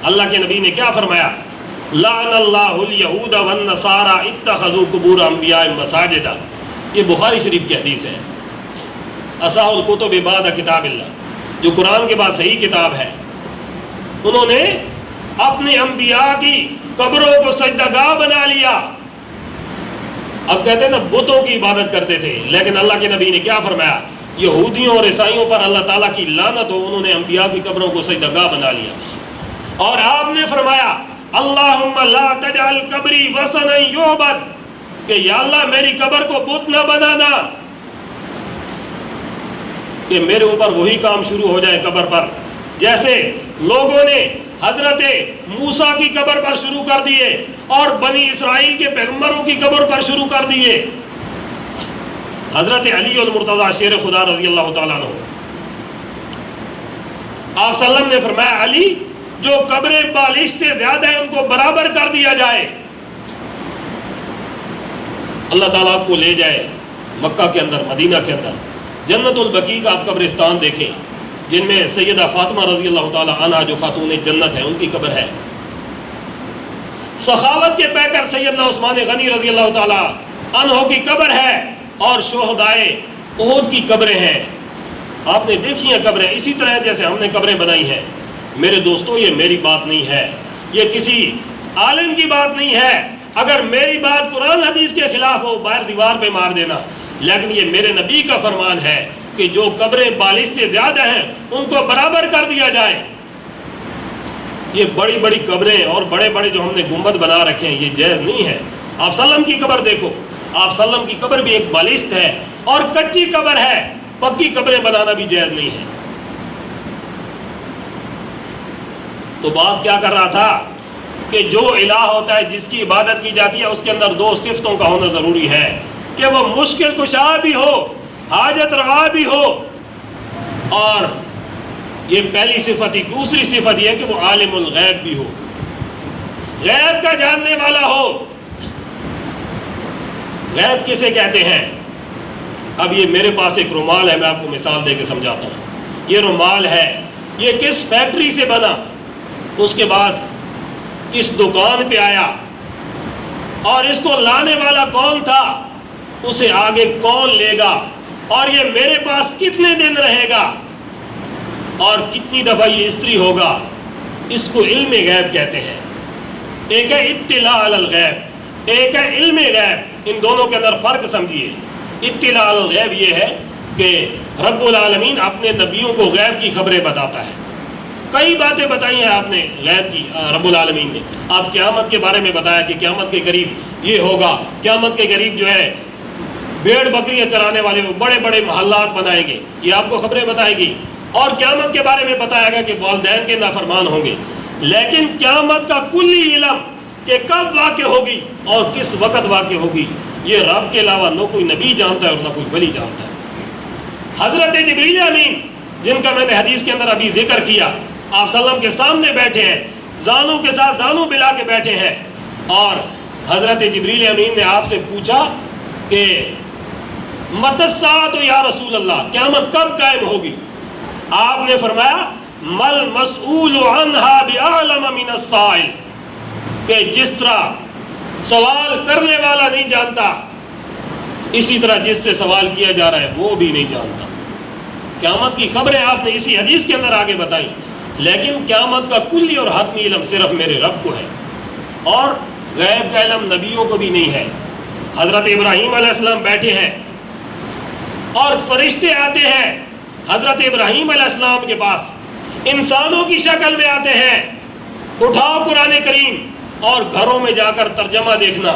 اللہ کے نبی نے کیا فرمایا؟ لعن اللہ الیہود والنصارى اتخذوا قبور انبیاء مساجدا. یہ بخاری شریف کی حدیث ہے. اصح الکتب بعد کتاب اللہ، جو قرآن کے بعد صحیح کتاب ہے. انہوں نے اپنے انبیاء کی قبروں کو سجدہ گاہ بنا لیا. اب کہتے ہیں نا بتوں کی عبادت کرتے تھے، لیکن اللہ کے نبی نے کیا فرمایا؟ یہودیوں اور عیسائیوں پر اللہ تعالیٰ کی لعنت ہو، انہوں نے انبیاء کی قبروں کو سجدہ گاہ بنا لیا. اور آپ نے فرمایا اللہم لا تجعل قبری وثنا یعبد، کہ یا اللہ میری قبر کو بت نہ بنانا، کہ میرے اوپر وہی کام شروع ہو جائے قبر پر جیسے لوگوں نے حضرت موسیٰ کی قبر پر شروع کر دیے اور بنی اسرائیل کے پیغمبروں کی قبر پر شروع کر دیے. حضرت علی المرتضی شیر خدا رضی اللہ تعالیٰ عنہ، آپ صلی اللہ علیہ وسلم نے فرمایا علی جو قبریں بالش سے زیادہ ہیں ان کو برابر کر دیا جائے. اللہ تعالیٰ آپ کو لے جائے مکہ کے اندر، مدینہ کے اندر جنت البقیع کا آپ قبرستان دیکھیں، جن میں سیدہ فاطمہ رضی اللہ تعالیٰ عنہ جو خاتون جنت ہے ان کی قبر ہے. سخاوت کے پیکر سیدنا عثمان غنی رضی اللہ تعالیٰ عنہ کی قبر ہے، اور شہدائے احد کی قبریں ہیں. آپ نے دیکھی ہیں قبریں اسی طرح جیسے ہم نے قبریں بنائی ہیں. میرے دوستو یہ میری بات نہیں ہے، یہ کسی عالم کی بات نہیں ہے. اگر میری بات قرآن حدیث کے خلاف ہو باہر دیوار پہ مار دینا، لیکن یہ میرے نبی کا فرمان ہے کہ جو قبریں بالش سے زیادہ ہیں ان کو برابر کر دیا جائے. یہ بڑی بڑی قبریں اور بڑے بڑے جو ہم نے گنبد بنا رکھے ہیں یہ جائز نہیں ہے. آپ صلی اللہ علیہ وسلم کی قبر دیکھو، آپ صلی اللہ علیہ وسلم کی قبر بھی ایک بالشت ہے اور کچی قبر ہے، پکی قبریں بنانا بھی جائز نہیں ہے. تو بات کیا کر رہا تھا کہ جو الہ ہوتا ہے جس کی عبادت کی جاتی ہے اس کے اندر دو صفتوں کا ہونا ضروری ہے، کہ وہ مشکل کشا بھی ہو، حاجت روا بھی ہو، اور یہ پہلی صفت ہی. دوسری صفت یہ ہے کہ وہ عالم الغیب بھی ہو، غیب کا جاننے والا ہو. غیب کسے کہتے ہیں؟ اب یہ میرے پاس ایک رومال ہے، میں آپ کو مثال دے کے سمجھاتا ہوں. یہ رومال ہے، یہ کس فیکٹری سے بنا، اس کے بعد کس دکان پہ آیا، اور اس کو لانے والا کون تھا، اسے آگے کون لے گا، اور یہ میرے پاس کتنے دن رہے گا، اور کتنی دفعہ یہ استری ہوگا. اس کو علم غیب کہتے ہیں. ایک ہے اطلاع علی الغیب، ایک ہے علم غیب. ان دونوں کے اندر فرق سمجھیے. اطلاع علی الغیب یہ ہے کہ رب العالمین اپنے نبیوں کو غیب کی خبریں بتاتا ہے. کئی باتیں بتائی ہیں آپ نے غیب کی، رب العالمین نے. آپ قیامت کے بارے میں بتایا کہ قیامت کے قریب یہ ہوگا، قیامت کے قریب جو ہے بھیڑ بکریاں چرانے والے وہ بڑے بڑے محلات بنائیں گے، یہ آپ کو خبریں بتائے گی. اور قیامت کے بارے میں بتایا گا کہ والدین کے نافرمان ہوں گے. لیکن قیامت کا کلی علم کہ کب واقع ہوگی اور کس وقت واقع ہوگی یہ رب کے علاوہ نہ کوئی نبی جانتا ہے اور نہ کوئی ولی جانتا ہے. حضرت جبریل امین جن کا میں نے حدیث کے اندر ابھی ذکر کیا، آپ صلی اللہ علیہ وسلم کے سامنے بیٹھے ہیں، زانوں کے ساتھ زانوں ملا کے بیٹھے ہیں، اور حضرت جبریل امین نے آپ سے پوچھا کہ متی الساعۃ یا رسول اللہ، قیامت کب قائم ہوگی؟ آپ نے فرمایا مل مسئول عنہا بعلم من السائل، کہ جس طرح سوال کرنے والا نہیں جانتا اسی طرح جس سے سوال کیا جا رہا ہے وہ بھی نہیں جانتا. قیامت کی خبریں آپ نے اسی حدیث کے اندر آگے بتائی، لیکن قیامت کا کلی اور حتمی علم صرف میرے رب کو ہے، اور غیب کا علم نبیوں کو بھی نہیں ہے. حضرت ابراہیم علیہ السلام بیٹھے ہیں اور فرشتے آتے ہیں حضرت ابراہیم علیہ السلام کے پاس، انسانوں کی شکل میں آتے ہیں. اٹھاؤ قرآن کریم اور گھروں میں جا کر ترجمہ دیکھنا.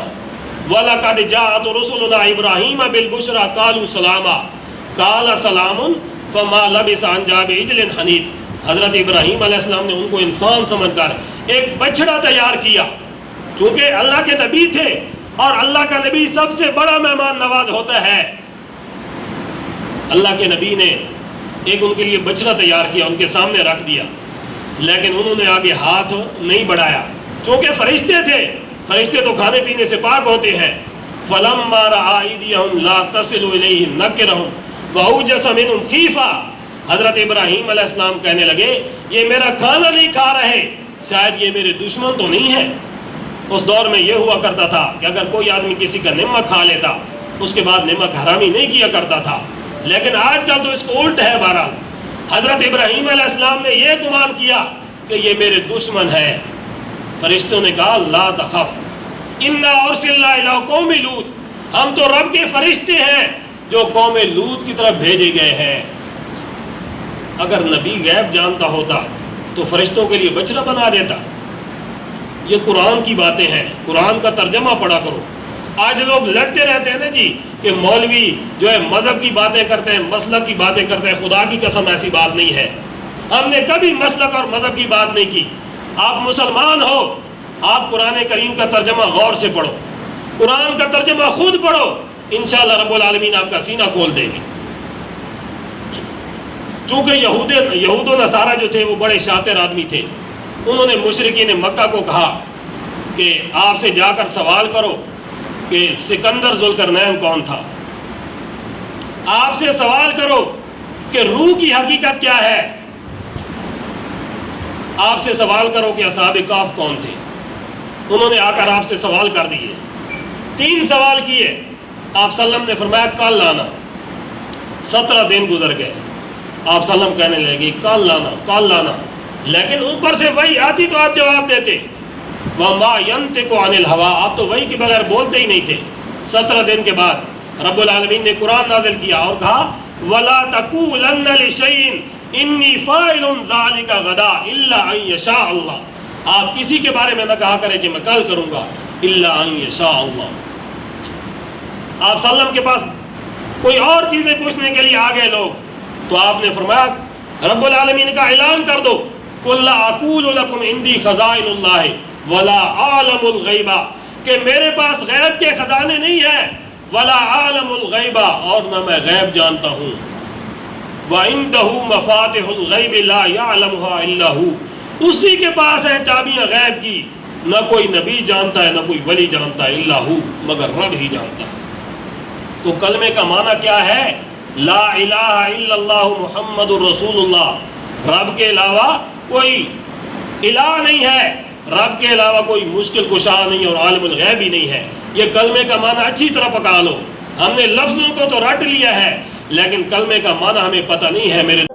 وَلَقَدْ جَاءَتْ رُسُلُنَا إِبْرَاهِيمَ بِالْبُشْرَىٰ قَالُوا سَلَامًا قَالَ سَلَامٌ فَمَا لَبِثَ أَن جَاءَ بِعِجْلٍ حَنِيذٍ. حضرت ابراہیم علیہ السلام نے ان کو انسان سمجھ کر ایک بچڑا تیار کیا. چونکہ اللہ کے نبی تھے اور اللہ کا نبی سب سے بڑا مہمان نواز ہوتا ہے، اللہ کے نبی نے ایک ان کے لیے بچڑا تیار کیا، ان کے سامنے رکھ دیا، لیکن انہوں نے آگے ہاتھ نہیں بڑھایا. چونکہ فرشتے تھے، فرشتے تو کھانے پینے سے پاک ہوتے ہیں. فَلَمَّا رَأَىٰ أَيْدِيَهُمْ لَا تَصِلُ إِلَيْهِ نَكِرَهُمْ وَأَوْجَسَ مِنْهُمْ خِيفَةً. حضرت ابراہیم علیہ السلام کہنے لگے یہ میرا کھانا نہیں کھا رہے، شاید یہ میرے دشمن تو نہیں ہے. اس دور میں یہ ہوا کرتا تھا کہ اگر کوئی آدمی کسی کا نمک کھا لیتا اس کے بعد نمک حرامی نہیں کیا کرتا تھا. لیکن آج کل تو اس کو الٹ ہے. بہرحال حضرت ابراہیم علیہ السلام نے یہ گمان کیا کہ یہ میرے دشمن ہے. فرشتوں نے کہا لا تخف انا ارسلنا الی قوم لوط، ہم تو رب کے فرشتے ہیں جو قوم لوط کی طرف بھیجے گئے ہیں. اگر نبی غیب جانتا ہوتا تو فرشتوں کے لیے بچڑا بنا دیتا. یہ قرآن کی باتیں ہیں، قرآن کا ترجمہ پڑھا کرو. آج لوگ لڑتے رہتے ہیں نا جی کہ مولوی جو ہے مذہب کی باتیں کرتے ہیں، مسلک کی باتیں کرتے ہیں. خدا کی قسم ایسی بات نہیں ہے. ہم نے کبھی مسلک اور مذہب کی بات نہیں کی. آپ مسلمان ہو، آپ قرآن کریم کا ترجمہ غور سے پڑھو، قرآن کا ترجمہ خود پڑھو، انشاءاللہ رب العالمین آپ کا سینہ کھول دے گی. چونکہ یہود و نصارہ جو تھے وہ بڑے شاطر آدمی تھے. انہوں نے مشرکین مکہ کو کہا کہ آپ سے جا کر سوال کرو کہ سکندر ذوالقرنین کون تھا. آپ سے سوال کرو کہ روح کی حقیقت کیا ہے. آپ سے سوال کرو کہ اصحاب کہف کون تھے. انہوں نے آ کر آپ سے سوال کر دیے. 3 سوال کیے. آپ صلی اللہ علیہ وسلم نے فرمایا کل لانا. 17 دن گزر گئے. آپ صلی اللہ علیہ وسلم کہنے لگے کل لانا کل لانا، لیکن اوپر سے وہی آتی تو آپ جواب دیتے. وَمَا يَنْطِقُ عَنِ الْهَوَىٰ، آپ تو وہی کے بغیر بولتے ہی نہیں تھے. 17 دن کے بعد رب العالمین نے قرآن نازل کیا اور کہا وَلَا تَقُولَنَّ لِشَيْءٍ إِنِّي فَاعِلٌ ذَلِكَ غَدًا إِلَّا أَن يَشَاءَ اللَّهُ. آپ کسی کے بارے میں نہ کہا کریں کہ میں کل کروں گا، إِلَّا أَن يَشَاءَ اللَّهُ. آپ صلی اللہ علیہ وسلم کے پاس کوئی اور چیزیں پوچھنے کے لیے آ گئے لوگ تو آپ نے فرمایا رب العالمین کا اعلان کر دو قُلْ لَا أَقُولُ لَكُمْ عِنْدِي خَزَائِنُ اللَّهِ وَلَا أَعْلَمُ الْغَيْبَ، کہ میرے پاس غیب کے خزانے نہیں ہیں. وَلَا أَعْلَمُ الْغَيْبَ، اور نہ میں غیب جانتا ہوں. وَعِنْدَهُ مَفَاتِحُ الْغَيْبِ لَا يَعْلَمُهَا إِلَّا هُوَ، اسی کے پاس ہیں چابیاں غیب کی، نہ کوئی نبی جانتا ہے نہ کوئی ولی جانتا ہے، إِلَّا هُوَ، مگر رب ہی جانتا ہے. تو کلمے کا معنی کیا ہے؟ لا الہ الا اللہ محمد الرسول اللہ. رب کے علاوہ کوئی الہ نہیں ہے، رب کے علاوہ کوئی مشکل کشا نہیں اور عالم الغیب ہی نہیں ہے. یہ کلمے کا معنی اچھی طرح پکا لو. ہم نے لفظوں کو تو رٹ لیا ہے لیکن کلمے کا معنی ہمیں پتہ نہیں ہے. میرے